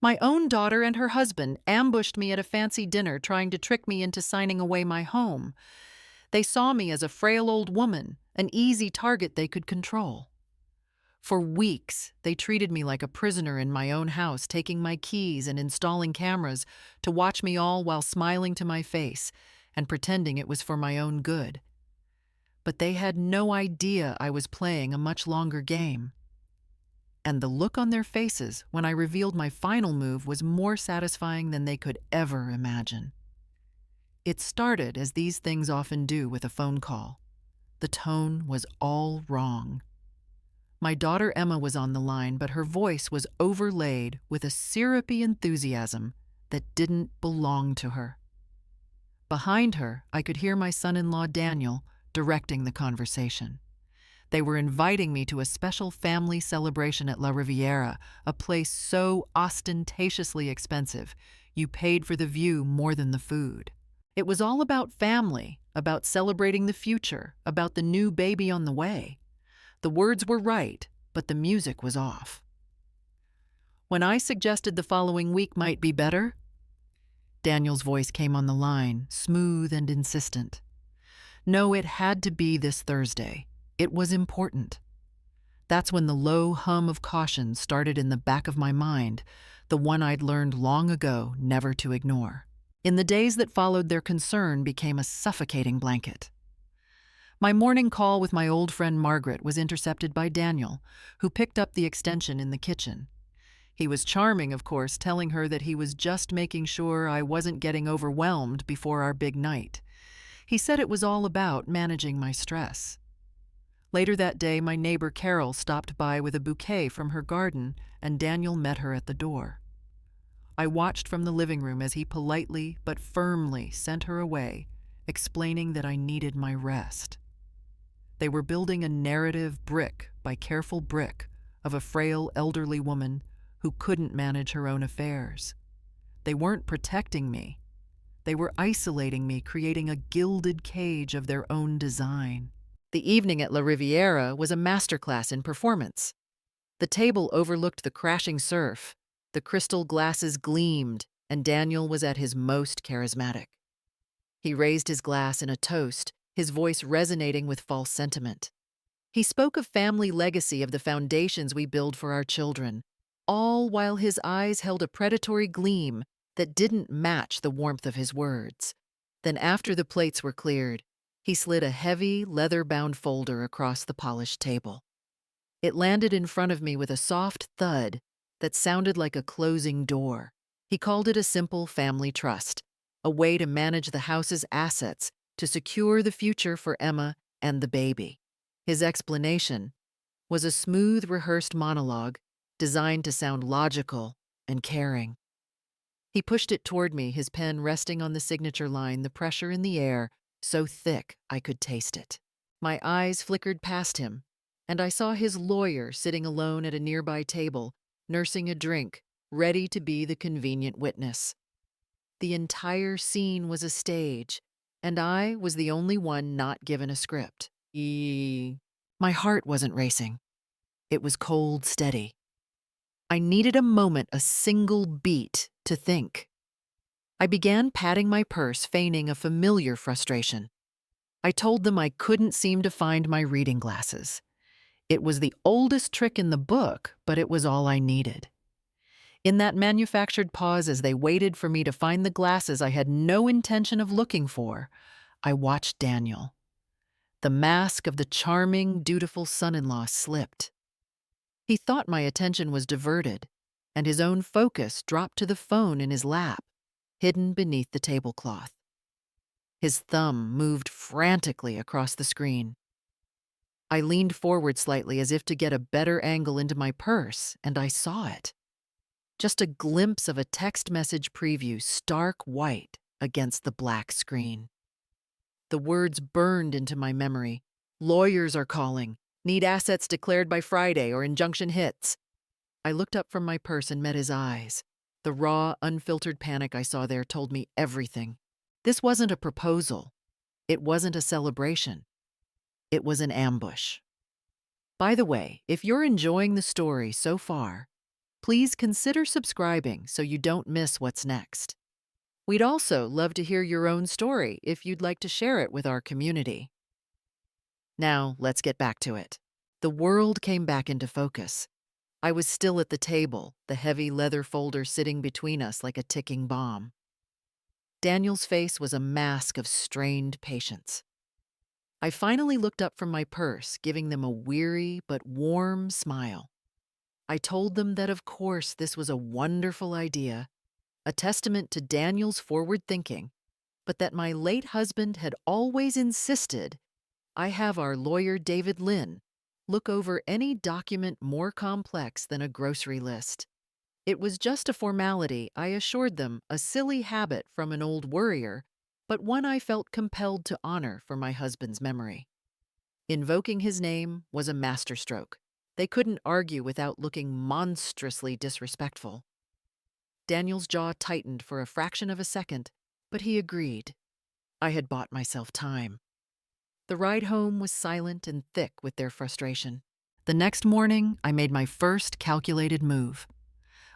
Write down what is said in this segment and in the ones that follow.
My own daughter and her husband ambushed me at a fancy dinner trying to trick me into signing away my home. They saw me as a frail old woman, an easy target they could control. For weeks, they treated me like a prisoner in my own house, taking my keys and installing cameras to watch me all while smiling to my face and pretending it was for my own good. But they had no idea I was playing a much longer game. And the look on their faces when I revealed my final move was more satisfying than they could ever imagine. It started as these things often do with a phone call. The tone was all wrong. My daughter Emma was on the line, but her voice was overlaid with a syrupy enthusiasm that didn't belong to her. Behind her, I could hear my son-in-law Daniel directing the conversation. They were inviting me to a special family celebration at La Riviera, a place so ostentatiously expensive, you paid for the view more than the food. It was all about family, about celebrating the future, about the new baby on the way. The words were right, but the music was off. When I suggested the following week might be better, Daniel's voice came on the line, smooth and insistent. No, it had to be this Thursday. It was important. That's when the low hum of caution started in the back of my mind, the one I'd learned long ago never to ignore. In the days that followed, their concern became a suffocating blanket. My morning call with my old friend Margaret was intercepted by Daniel, who picked up the extension in the kitchen. He was charming, of course, telling her that he was just making sure I wasn't getting overwhelmed before our big night. He said it was all about managing my stress. Later that day, my neighbor Carol stopped by with a bouquet from her garden, and Daniel met her at the door. I watched from the living room as he politely but firmly sent her away, explaining that I needed my rest. They were building a narrative brick by careful brick of a frail elderly woman who couldn't manage her own affairs. They weren't protecting me. They were isolating me, creating a gilded cage of their own design. The evening at La Riviera was a masterclass in performance. The table overlooked the crashing surf, the crystal glasses gleamed, and Daniel was at his most charismatic. He raised his glass in a toast, his voice resonating with false sentiment. He spoke of family legacy, of the foundations we build for our children, all while his eyes held a predatory gleam that didn't match the warmth of his words. Then, after the plates were cleared, he slid a heavy, leather-bound folder across the polished table. It landed in front of me with a soft thud that sounded like a closing door. He called it a simple family trust, a way to manage the house's assets to secure the future for Emma and the baby. His explanation was a smooth, rehearsed monologue designed to sound logical and caring. He pushed it toward me, his pen resting on the signature line, the pressure in the air so thick I could taste it. My eyes flickered past him, and I saw his lawyer sitting alone at a nearby table, nursing a drink, ready to be the convenient witness. The entire scene was a stage, and I was the only one not given a script. My heart wasn't racing. It was cold, steady. I needed a moment, a single beat, to think. I began patting my purse, feigning a familiar frustration. I told them I couldn't seem to find my reading glasses. It was the oldest trick in the book, but it was all I needed. In that manufactured pause as they waited for me to find the glasses I had no intention of looking for, I watched Daniel. The mask of the charming, dutiful son-in-law slipped. He thought my attention was diverted, and his own focus dropped to the phone in his lap, hidden beneath the tablecloth. His thumb moved frantically across the screen. I leaned forward slightly as if to get a better angle into my purse, and I saw it. Just a glimpse of a text message preview, stark white against the black screen. The words burned into my memory. Lawyers are calling. Need assets declared by Friday or injunction hits. I looked up from my purse and met his eyes. The raw, unfiltered panic I saw there told me everything. This wasn't a proposal. It wasn't a celebration. It was an ambush. By the way, if you're enjoying the story so far, Please consider subscribing so you don't miss what's next. We'd also love to hear your own story if you'd like to share it with our community. Now, let's get back to it. The world came back into focus. I was still at the table, the heavy leather folder sitting between us like a ticking bomb. Daniel's face was a mask of strained patience. I finally looked up from my purse, giving them a weary but warm smile. I told them that, of course, this was a wonderful idea, a testament to Daniel's forward thinking, but that my late husband had always insisted I have our lawyer David Lynn look over any document more complex than a grocery list. It was just a formality, I assured them, a silly habit from an old worrier, but one I felt compelled to honor for my husband's memory. Invoking his name was a masterstroke. They couldn't argue without looking monstrously disrespectful. Daniel's jaw tightened for a fraction of a second, but he agreed. I had bought myself time. The ride home was silent and thick with their frustration. The next morning, I made my first calculated move.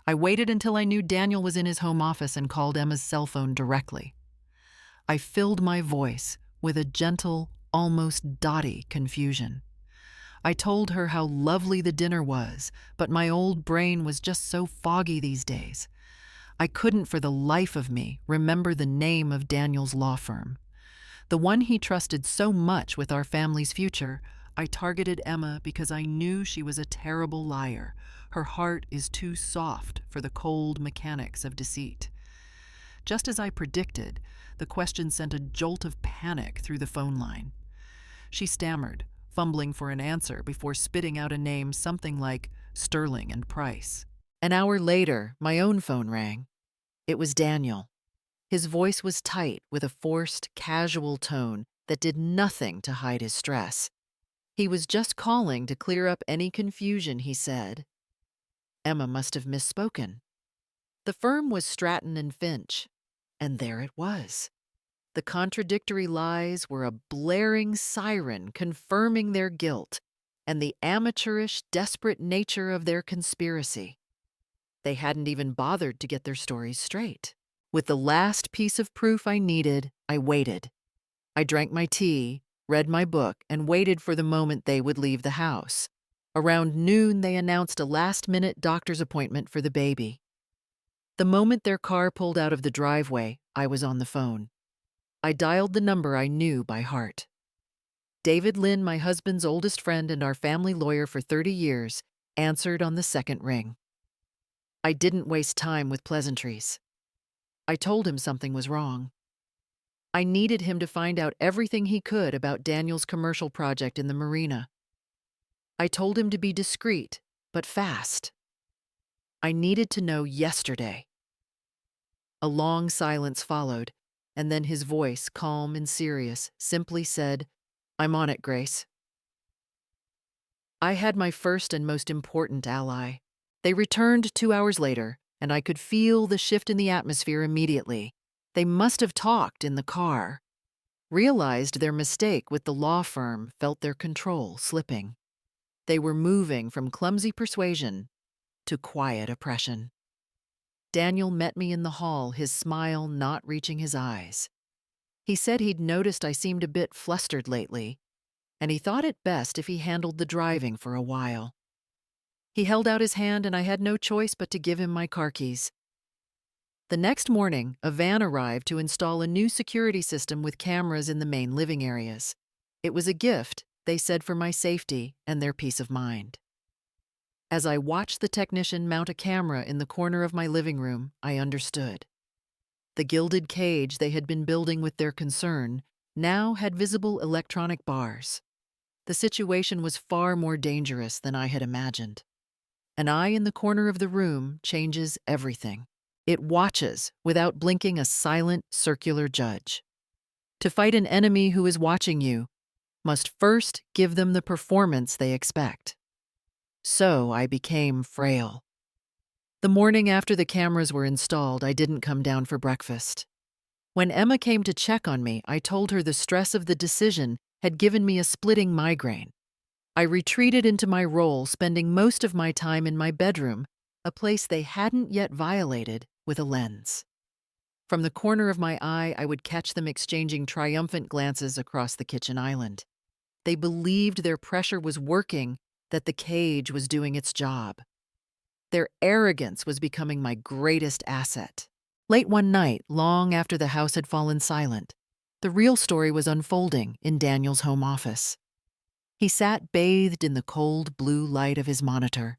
I waited until I knew Daniel was in his home office and called Emma's cell phone directly. I filled my voice with a gentle, almost dotty confusion. I told her how lovely the dinner was, but my old brain was just so foggy these days. I couldn't for the life of me remember the name of Daniel's law firm. The one he trusted so much with our family's future. I targeted Emma because I knew she was a terrible liar. Her heart is too soft for the cold mechanics of deceit. Just as I predicted, the question sent a jolt of panic through the phone line. She stammered, fumbling for an answer before spitting out a name something like Sterling and Price. An hour later, my own phone rang. It was Daniel. His voice was tight with a forced, casual tone that did nothing to hide his stress. He was just calling to clear up any confusion, he said. Emma must have misspoken. The firm was Stratton and Finch, and there it was. The contradictory lies were a blaring siren confirming their guilt and the amateurish, desperate nature of their conspiracy. They hadn't even bothered to get their stories straight. With the last piece of proof I needed, I waited. I drank my tea, read my book, and waited for the moment they would leave the house. Around noon, they announced a last-minute doctor's appointment for the baby. The moment their car pulled out of the driveway, I was on the phone. I dialed the number I knew by heart. David Lynn, my husband's oldest friend and our family lawyer for 30 years, answered on the second ring. I didn't waste time with pleasantries. I told him something was wrong. I needed him to find out everything he could about Daniel's commercial project in the marina. I told him to be discreet, but fast. I needed to know yesterday. A long silence followed, and then his voice, calm and serious, simply said, "I'm on it, Grace." I had my first and most important ally. They returned 2 hours later, and I could feel the shift in the atmosphere immediately. They must have talked in the car, realized their mistake with the law firm, felt their control slipping. They were moving from clumsy persuasion to quiet oppression. Daniel met me in the hall, his smile not reaching his eyes. He said he'd noticed I seemed a bit flustered lately, and he thought it best if he handled the driving for a while. He held out his hand, and I had no choice but to give him my car keys. The next morning, a van arrived to install a new security system with cameras in the main living areas. It was a gift, they said, for my safety and their peace of mind. As I watched the technician mount a camera in the corner of my living room, I understood. The gilded cage they had been building with their concern now had visible electronic bars. The situation was far more dangerous than I had imagined. An eye in the corner of the room changes everything. It watches without blinking, a silent, circular judge. To fight an enemy who is watching you must first give them the performance they expect. So I became frail. The morning after the cameras were installed, I didn't come down for breakfast. When Emma came to check on me, I told her the stress of the decision had given me a splitting migraine. I retreated into my role, spending most of my time in my bedroom, a place they hadn't yet violated with a lens. From the corner of my eye, I would catch them exchanging triumphant glances across the kitchen island. They believed their pressure was working, that the cage was doing its job. Their arrogance was becoming my greatest asset. Late one night, long after the house had fallen silent, the real story was unfolding in Daniel's home office. He sat bathed in the cold blue light of his monitor,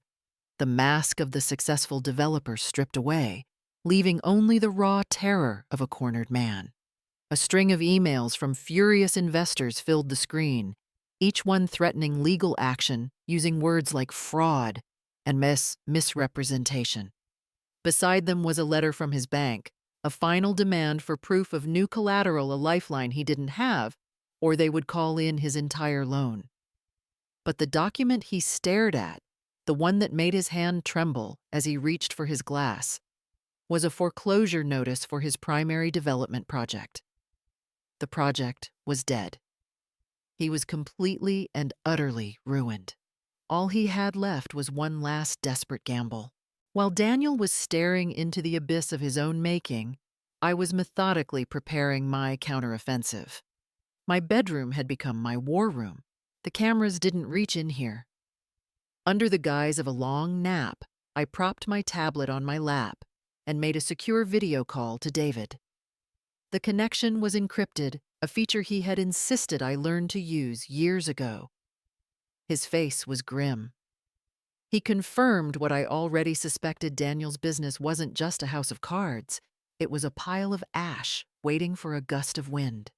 the mask of the successful developer stripped away, leaving only the raw terror of a cornered man. A string of emails from furious investors filled the screen, each one threatening legal action using words like fraud and misrepresentation. Beside them was a letter from his bank, a final demand for proof of new collateral, a lifeline he didn't have, or they would call in his entire loan. But the document he stared at, the one that made his hand tremble as he reached for his glass, was a foreclosure notice for his primary development project. The project was dead. He was completely and utterly ruined. All he had left was one last desperate gamble. While Daniel was staring into the abyss of his own making, I was methodically preparing my counteroffensive. My bedroom had become my war room. The cameras didn't reach in here. Under the guise of a long nap, I propped my tablet on my lap and made a secure video call to David. The connection was encrypted, a feature he had insisted I learn to use years ago. His face was grim. He confirmed what I already suspected: Daniel's business wasn't just a house of cards. It was a pile of ash waiting for a gust of wind.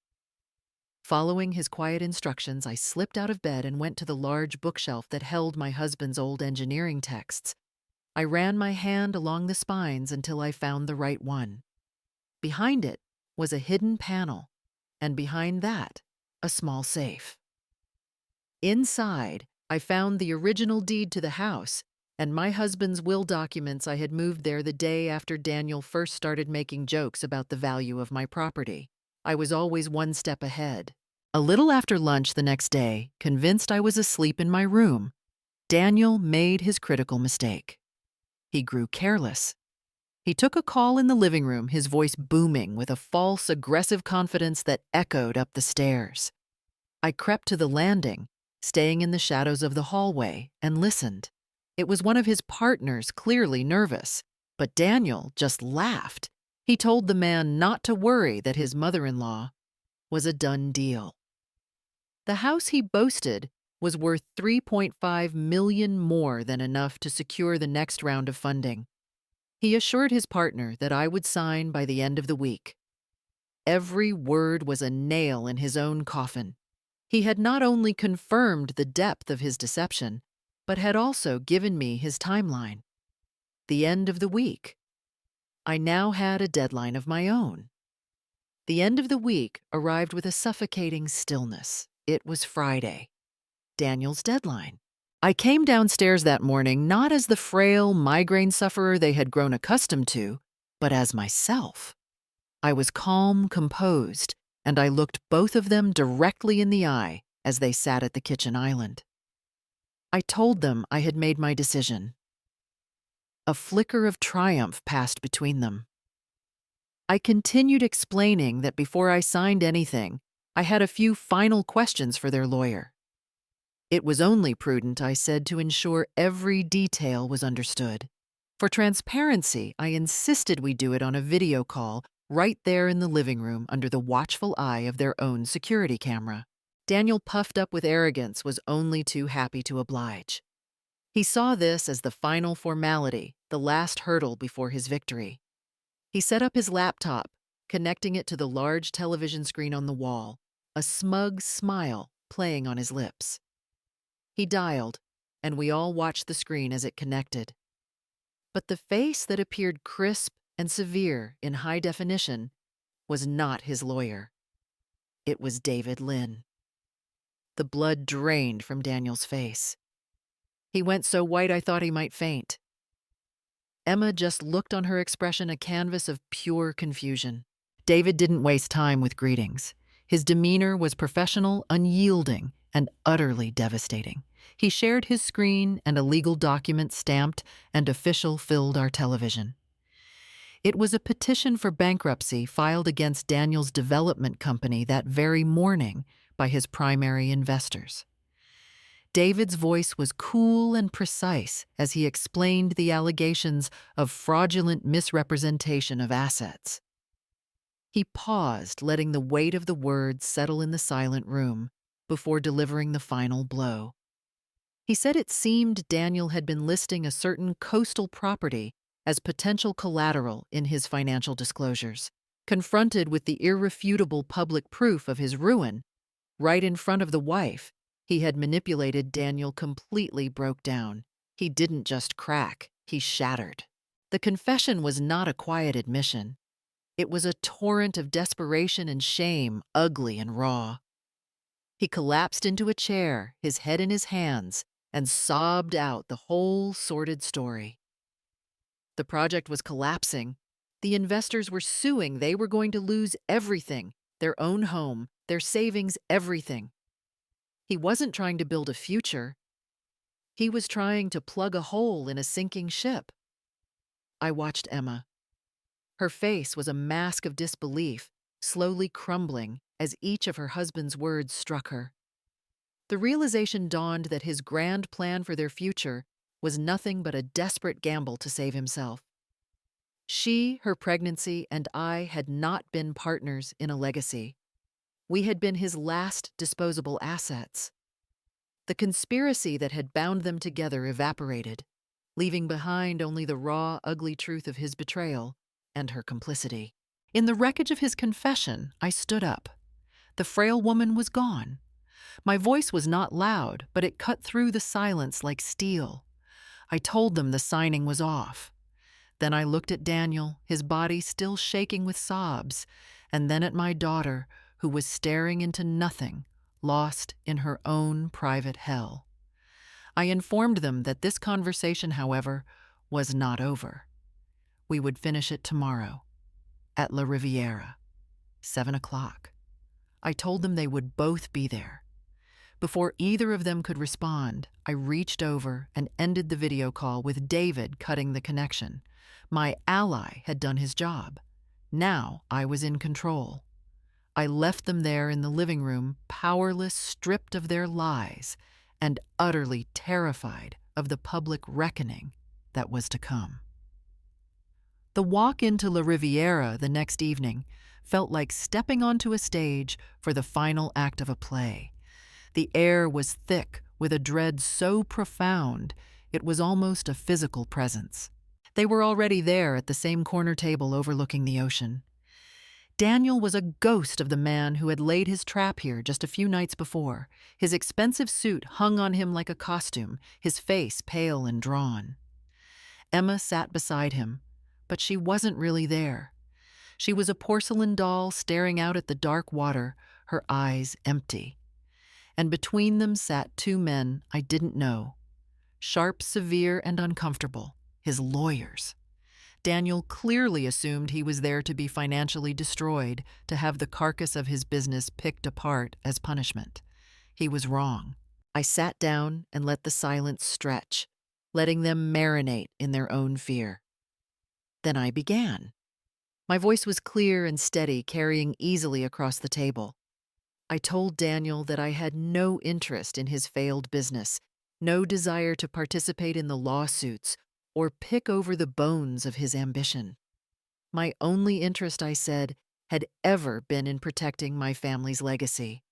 Following his quiet instructions, I slipped out of bed and went to the large bookshelf that held my husband's old engineering texts. I ran my hand along the spines until I found the right one. Behind it was a hidden panel, and behind that, a small safe. Inside, I found the original deed to the house and my husband's will documents. I had moved there the day after Daniel first started making jokes about the value of my property. I was always one step ahead. A little after lunch the next day, convinced I was asleep in my room, Daniel made his critical mistake. He grew careless. He took a call in the living room, his voice booming with a false, aggressive confidence that echoed up the stairs. I crept to the landing, staying in the shadows of the hallway, and listened. It was one of his partners, clearly nervous, but Daniel just laughed. He told the man not to worry, that his mother-in-law was a done deal. The house he boasted was worth $3.5 million, more than enough to secure the next round of funding. He assured his partner that I would sign by the end of the week. Every word was a nail in his own coffin. He had not only confirmed the depth of his deception, but had also given me his timeline. The end of the week. I now had a deadline of my own. The end of the week arrived with a suffocating stillness. It was Friday, Daniel's deadline. I came downstairs that morning not as the frail migraine sufferer they had grown accustomed to, but as myself. I was calm, composed, and I looked both of them directly in the eye as they sat at the kitchen island. I told them I had made my decision. A flicker of triumph passed between them. I continued explaining that before I signed anything, I had a few final questions for their lawyer. It was only prudent, I said, to ensure every detail was understood. For transparency, I insisted we do it on a video call right there in the living room under the watchful eye of their own security camera. Daniel, puffed up with arrogance, was only too happy to oblige. He saw this as the final formality, the last hurdle before his victory. He set up his laptop, connecting it to the large television screen on the wall, a smug smile playing on his lips. He dialed, and we all watched the screen as it connected. But the face that appeared crisp and severe in high definition was not his lawyer. It was David Lynn. The blood drained from Daniel's face. He went so white I thought he might faint. Emma just looked on her expression, a canvas of pure confusion. David didn't waste time with greetings. His demeanor was professional, unyielding, and utterly devastating. He shared his screen, and a legal document stamped and official filled our television. It was a petition for bankruptcy filed against Daniel's development company that very morning by his primary investors. David's voice was cool and precise as he explained the allegations of fraudulent misrepresentation of assets. He paused, letting the weight of the words settle in the silent room before delivering the final blow. He said it seemed Daniel had been listing a certain coastal property as potential collateral in his financial disclosures. Confronted with the irrefutable public proof of his ruin, right in front of the wife he had manipulated, Daniel completely broke down. He didn't just crack, he shattered. The confession was not a quiet admission. It was a torrent of desperation and shame, ugly and raw. He collapsed into a chair, his head in his hands, and sobbed out the whole sordid story. The project was collapsing. The investors were suing. They were going to lose everything, their own home, their savings, everything. He wasn't trying to build a future. He was trying to plug a hole in a sinking ship. I watched Emma. Her face was a mask of disbelief, slowly crumbling as each of her husband's words struck her. The realization dawned that his grand plan for their future was nothing but a desperate gamble to save himself. She, her pregnancy, and I had not been partners in a legacy. We had been his last disposable assets. The conspiracy that had bound them together evaporated, leaving behind only the raw, ugly truth of his betrayal and her complicity. In the wreckage of his confession, I stood up. The frail woman was gone. My voice was not loud, but it cut through the silence like steel. I told them the signing was off. Then I looked at Daniel, his body still shaking with sobs, and then at my daughter, who was staring into nothing, lost in her own private hell. I informed them that this conversation, however, was not over. We would finish it tomorrow, at La Riviera, 7 o'clock. I told them they would both be there. Before either of them could respond, I reached over and ended the video call with David cutting the connection. My ally had done his job. Now I was in control. I left them there in the living room, powerless, stripped of their lies, and utterly terrified of the public reckoning that was to come. The walk into La Riviera the next evening felt like stepping onto a stage for the final act of a play. The air was thick with a dread so profound it was almost a physical presence. They were already there at the same corner table overlooking the ocean. Daniel was a ghost of the man who had laid his trap here just a few nights before. His expensive suit hung on him like a costume, his face pale and drawn. Emma sat beside him, but she wasn't really there. She was a porcelain doll staring out at the dark water, her eyes empty. And between them sat two men I didn't know, sharp, severe, and uncomfortable, his lawyers. Daniel clearly assumed he was there to be financially destroyed, to have the carcass of his business picked apart as punishment. He was wrong. I sat down and let the silence stretch, letting them marinate in their own fear. Then I began. My voice was clear and steady, carrying easily across the table. I told Daniel that I had no interest in his failed business, no desire to participate in the lawsuits or pick over the bones of his ambition. My only interest, I said, had ever been in protecting my family's legacy.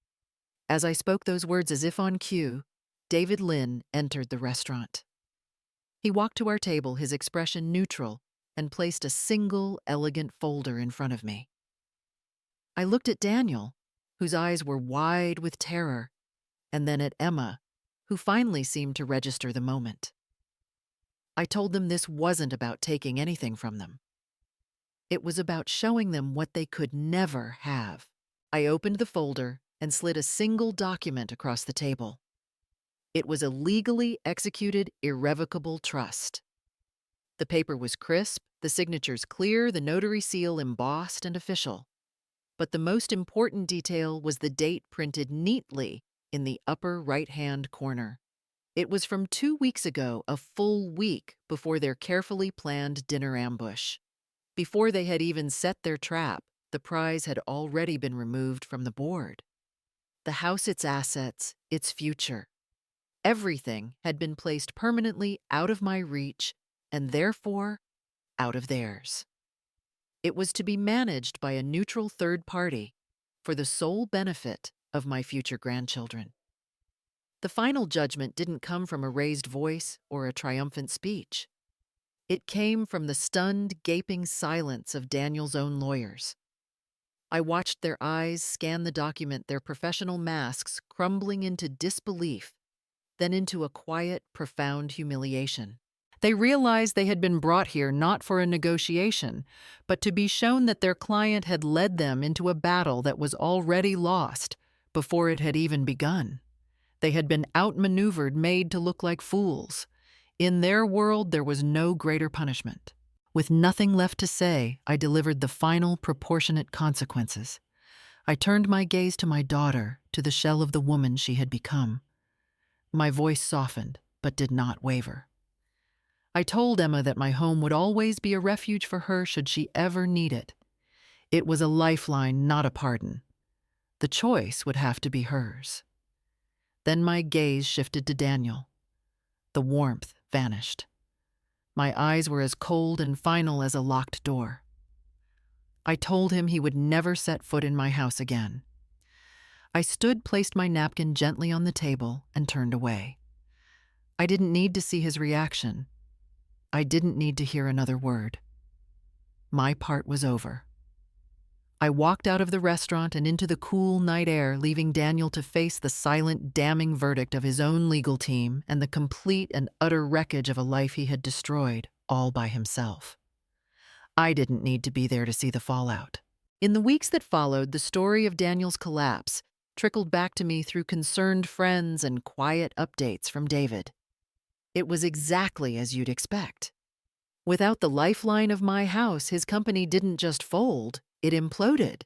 As I spoke those words as if on cue, David Lynn entered the restaurant. He walked to our table, his expression neutral, and placed a single, elegant folder in front of me. I looked at Daniel, whose eyes were wide with terror, and then at Emma, who finally seemed to register the moment. I told them this wasn't about taking anything from them. It was about showing them what they could never have. I opened the folder and slid a single document across the table. It was a legally executed, irrevocable trust. The paper was crisp, the signatures clear, the notary seal embossed and official. But the most important detail was the date printed neatly in the upper right-hand corner. It was from 2 weeks ago, a full week before their carefully planned dinner ambush. Before they had even set their trap, the prize had already been removed from the board. The house, its assets, its future. Everything had been placed permanently out of my reach and therefore out of theirs. It was to be managed by a neutral third party for the sole benefit of my future grandchildren. The final judgment didn't come from a raised voice or a triumphant speech. It came from the stunned, gaping silence of Daniel's own lawyers. I watched their eyes scan the document, their professional masks crumbling into disbelief, then into a quiet, profound humiliation. They realized they had been brought here not for a negotiation, but to be shown that their client had led them into a battle that was already lost before it had even begun. They had been outmaneuvered, made to look like fools. In their world, there was no greater punishment. With nothing left to say, I delivered the final proportionate consequences. I turned my gaze to my daughter, to the shell of the woman she had become. My voice softened, but did not waver. I told Emma that my home would always be a refuge for her should she ever need it. It was a lifeline, not a pardon. The choice would have to be hers. Then my gaze shifted to Daniel. The warmth vanished. My eyes were as cold and final as a locked door. I told him he would never set foot in my house again. I stood, placed my napkin gently on the table, and turned away. I didn't need to see his reaction. I didn't need to hear another word. My part was over. I walked out of the restaurant and into the cool night air, leaving Daniel to face the silent, damning verdict of his own legal team and the complete and utter wreckage of a life he had destroyed all by himself. I didn't need to be there to see the fallout. In the weeks that followed, the story of Daniel's collapse trickled back to me through concerned friends and quiet updates from David. It was exactly as you'd expect. Without the lifeline of my house, his company didn't just fold, it imploded.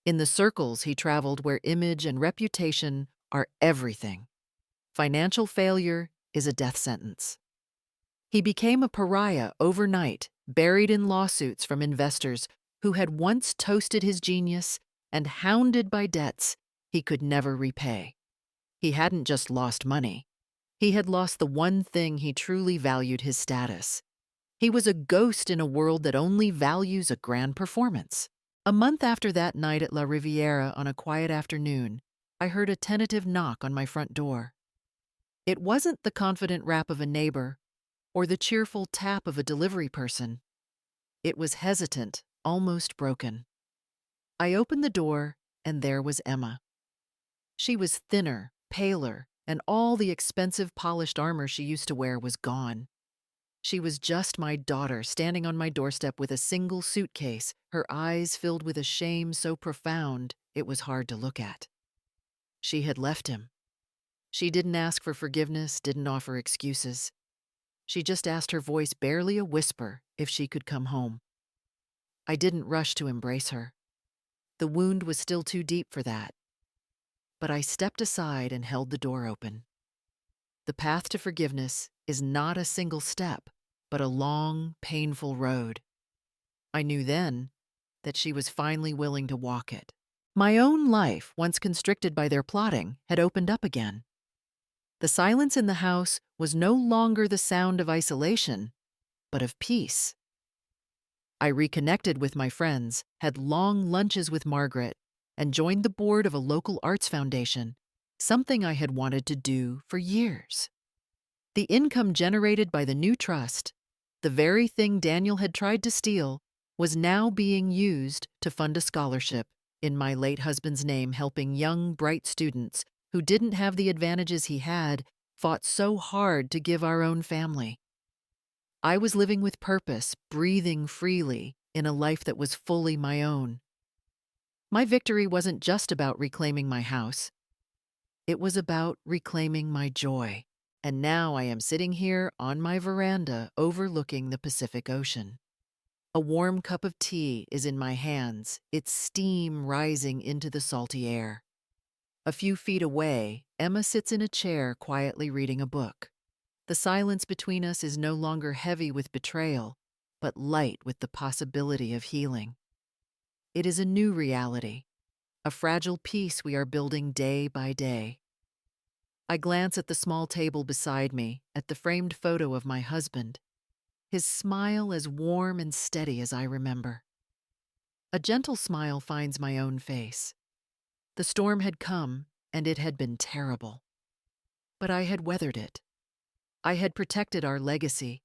In the circles he traveled where image and reputation are everything, financial failure is a death sentence. He became a pariah overnight, buried in lawsuits from investors who had once toasted his genius and hounded by debts he could never repay. He hadn't just lost money. He had lost the one thing he truly valued, his status. He was a ghost in a world that only values a grand performance. A month after that night at La Riviera on a quiet afternoon, I heard a tentative knock on my front door. It wasn't the confident rap of a neighbor or the cheerful tap of a delivery person. It was hesitant, almost broken. I opened the door, and there was Emma. She was thinner, paler, and all the expensive polished armor she used to wear was gone. She was just my daughter, standing on my doorstep with a single suitcase, her eyes filled with a shame so profound it was hard to look at. She had left him. She didn't ask for forgiveness, didn't offer excuses. She just asked, her voice barely a whisper, if she could come home. I didn't rush to embrace her. The wound was still too deep for that. But I stepped aside and held the door open. The path to forgiveness is not a single step, but a long, painful road. I knew then that she was finally willing to walk it. My own life, once constricted by their plotting, had opened up again. The silence in the house was no longer the sound of isolation, but of peace. I reconnected with my friends, had long lunches with Margaret, and joined the board of a local arts foundation, something I had wanted to do for years. The income generated by the new trust, the very thing Daniel had tried to steal, was now being used to fund a scholarship in my late husband's name, helping young, bright students who didn't have the advantages he had, fought so hard to give our own family. I was living with purpose, breathing freely in a life that was fully my own. My victory wasn't just about reclaiming my house. It was about reclaiming my joy. And now I am sitting here on my veranda overlooking the Pacific Ocean. A warm cup of tea is in my hands, its steam rising into the salty air. A few feet away, Emma sits in a chair quietly reading a book. The silence between us is no longer heavy with betrayal, but light with the possibility of healing. It is a new reality, a fragile peace we are building day by day. I glance at the small table beside me, at the framed photo of my husband, his smile as warm and steady as I remember. A gentle smile finds my own face. The storm had come, and it had been terrible. But I had weathered it. I had protected our legacy,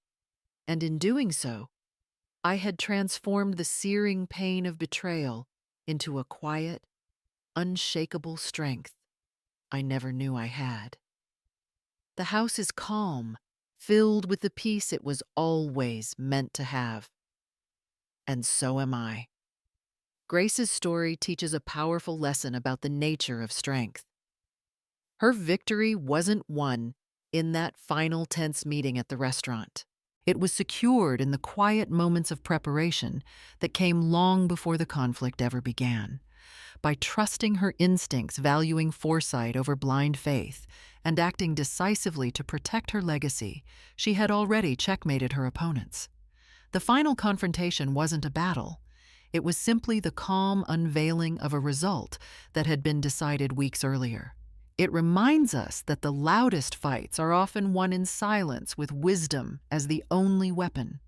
and in doing so, I had transformed the searing pain of betrayal into a quiet, unshakable strength I never knew I had. The house is calm, filled with the peace it was always meant to have. And so am I. Grace's story teaches a powerful lesson about the nature of strength. Her victory wasn't won in that final tense meeting at the restaurant. It was secured in the quiet moments of preparation that came long before the conflict ever began. By trusting her instincts, valuing foresight over blind faith, and acting decisively to protect her legacy, she had already checkmated her opponents. The final confrontation wasn't a battle. It was simply the calm unveiling of a result that had been decided weeks earlier. It reminds us that the loudest fights are often won in silence with wisdom as the only weapon.